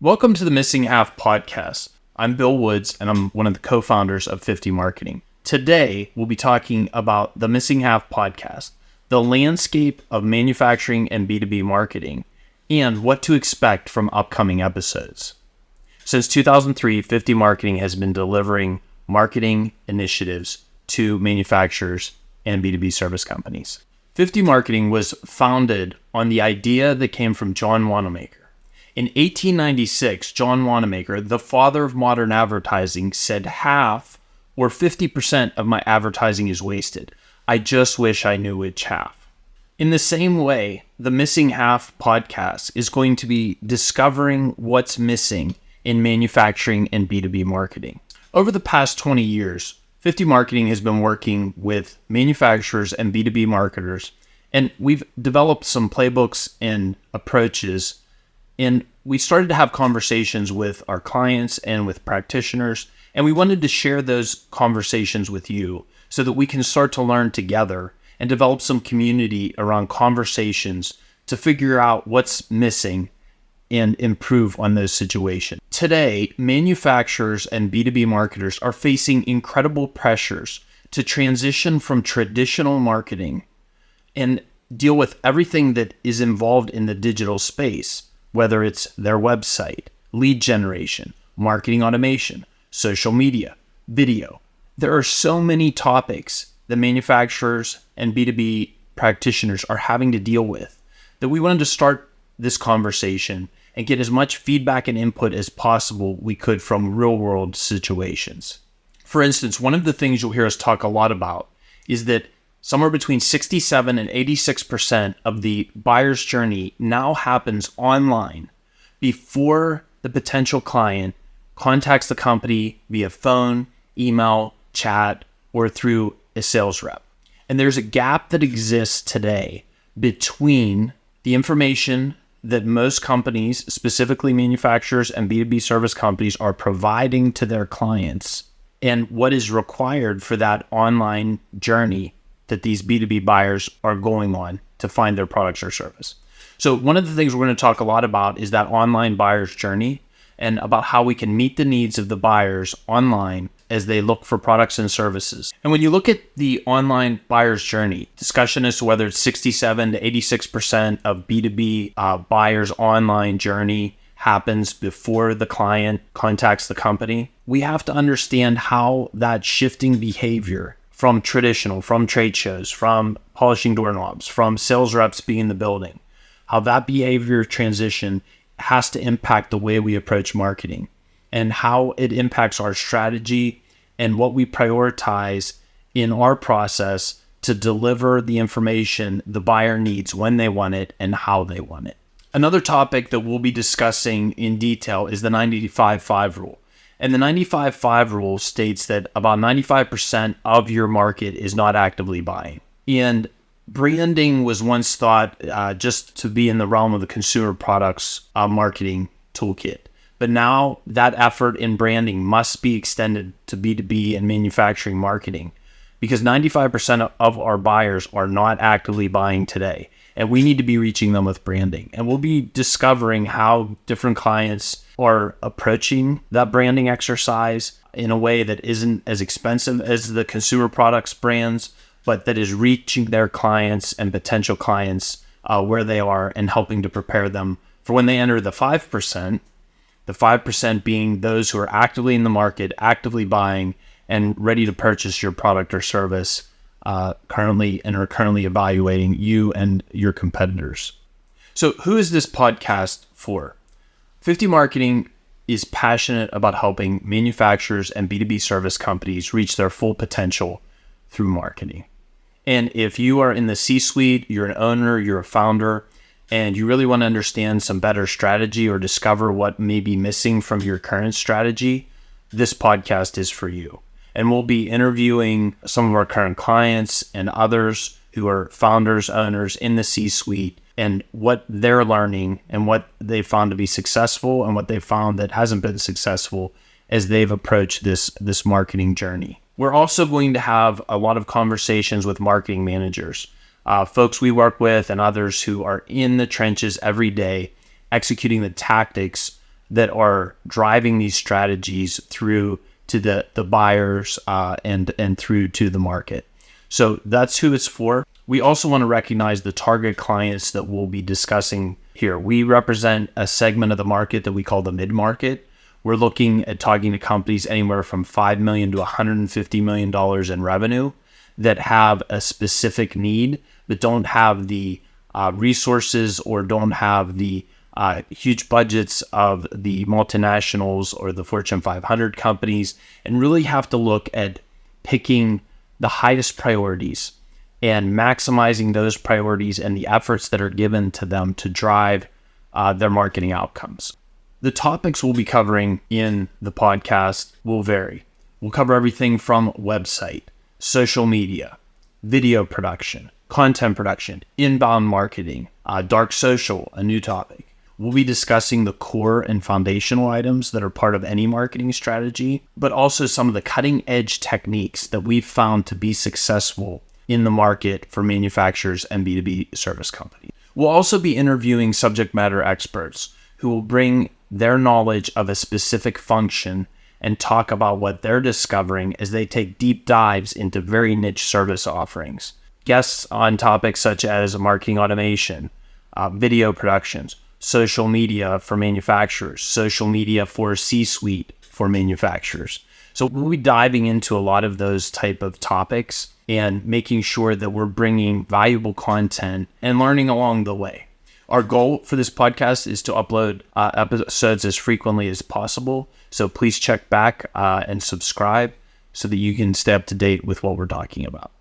Welcome to the Missing Half podcast. I'm Bill Woods, and I'm one of the co-founders of 50 Marketing. Today, we'll be talking about the Missing Half podcast, the landscape of manufacturing and B2B marketing, and what to expect from upcoming episodes. Since 2003, 50 Marketing has been delivering marketing initiatives to manufacturers and B2B service companies. 50 Marketing was founded on the idea that came from John Wanamaker. In 1896, John Wanamaker, the father of modern advertising, said half or 50% of my advertising is wasted. I just wish I knew which half. In the same way, the Missing Half podcast is going to be discovering what's missing in manufacturing and B2B marketing. Over the past 20 years, 50 Marketing has been working with manufacturers and B2B marketers, and we've developed some playbooks and approaches. And we started to have conversations with our clients and with practitioners, and we wanted to share those conversations with you so that we can start to learn together and develop some community around conversations to figure out what's missing and improve on those situations. Today, manufacturers and B2B marketers are facing incredible pressures to transition from traditional marketing and deal with everything that is involved in the digital space, whether it's their website, lead generation, marketing automation, social media, video. There are so many topics that manufacturers and B2B practitioners are having to deal with that we wanted to start this conversation and get as much feedback and input as possible we could from real-world situations. For instance, one of the things you'll hear us talk a lot about is that somewhere between 67 and 86% of the buyer's journey now happens online before the potential client contacts the company via phone, email, chat, or through a sales rep. And there's a gap that exists today between the information that most companies, specifically manufacturers and B2B service companies, are providing to their clients and what is required for that online journey that these B2B buyers are going on to find their products or service. So one of the things we're going to talk a lot about is that online buyer's journey and about how we can meet the needs of the buyers online as they look for products and services. And when you look at the online buyer's journey, discussion as to whether it's 67 to 86% of B2B buyers' online journey happens before the client contacts the company, we have to understand how that shifting behavior from traditional, from trade shows, from polishing doorknobs, from sales reps being in the building, how that behavior transition has to impact the way we approach marketing and how it impacts our strategy and what we prioritize in our process to deliver the information the buyer needs when they want it and how they want it. Another topic that we'll be discussing in detail is the 95-5 rule. And the 95-5 rule states that about 95% of your market is not actively buying. And branding was once thought just to be in the realm of the consumer products marketing toolkit. But now that effort in branding must be extended to B2B and manufacturing marketing because 95% of our buyers are not actively buying today. And we need to be reaching them with branding. And we'll be discovering how different clients are approaching that branding exercise in a way that isn't as expensive as the consumer products brands, but that is reaching their clients and potential clients where they are and helping to prepare them for when they enter the 5%, the 5% being those who are actively in the market, actively buying, and ready to purchase your product or service currently evaluating you and your competitors. So who is this podcast for? 50 Marketing is passionate about helping manufacturers and B2B service companies reach their full potential through marketing. And if you are in the C-suite, you're an owner, you're a founder, and you really want to understand some better strategy or discover what may be missing from your current strategy, this podcast is for you. And we'll be interviewing some of our current clients and others who are founders, owners in the C-suite and what they're learning and what they found to be successful and what they found that hasn't been successful as they've approached this marketing journey. We're also going to have a lot of conversations with marketing managers, folks we work with and others who are in the trenches every day, executing the tactics that are driving these strategies through to the buyers and through to the market. So that's who it's for. We also want to recognize the target clients that we'll be discussing here. We represent a segment of the market that we call the mid-market. We're looking at talking to companies anywhere from $5 million to $150 million in revenue that have a specific need, but don't have the resources or don't have the huge budgets of the multinationals or the Fortune 500 companies, and really have to look at picking the highest priorities and maximizing those priorities and the efforts that are given to them to drive their marketing outcomes. The topics we'll be covering in the podcast will vary. We'll cover everything from website, social media, video production, content production, inbound marketing, dark social, a new topic. We'll be discussing the core and foundational items that are part of any marketing strategy, but also some of the cutting edge techniques that we've found to be successful in the market for manufacturers and B2B service companies. We'll also be interviewing subject matter experts who will bring their knowledge of a specific function and talk about what they're discovering as they take deep dives into very niche service offerings. Guests on topics such as marketing automation, video productions, social media for manufacturers, social media for C-suite for manufacturers. So we'll be diving into a lot of those type of topics and making sure that we're bringing valuable content and learning along the way. Our goal for this podcast is to upload episodes as frequently as possible. So please check back and subscribe so that you can stay up to date with what we're talking about.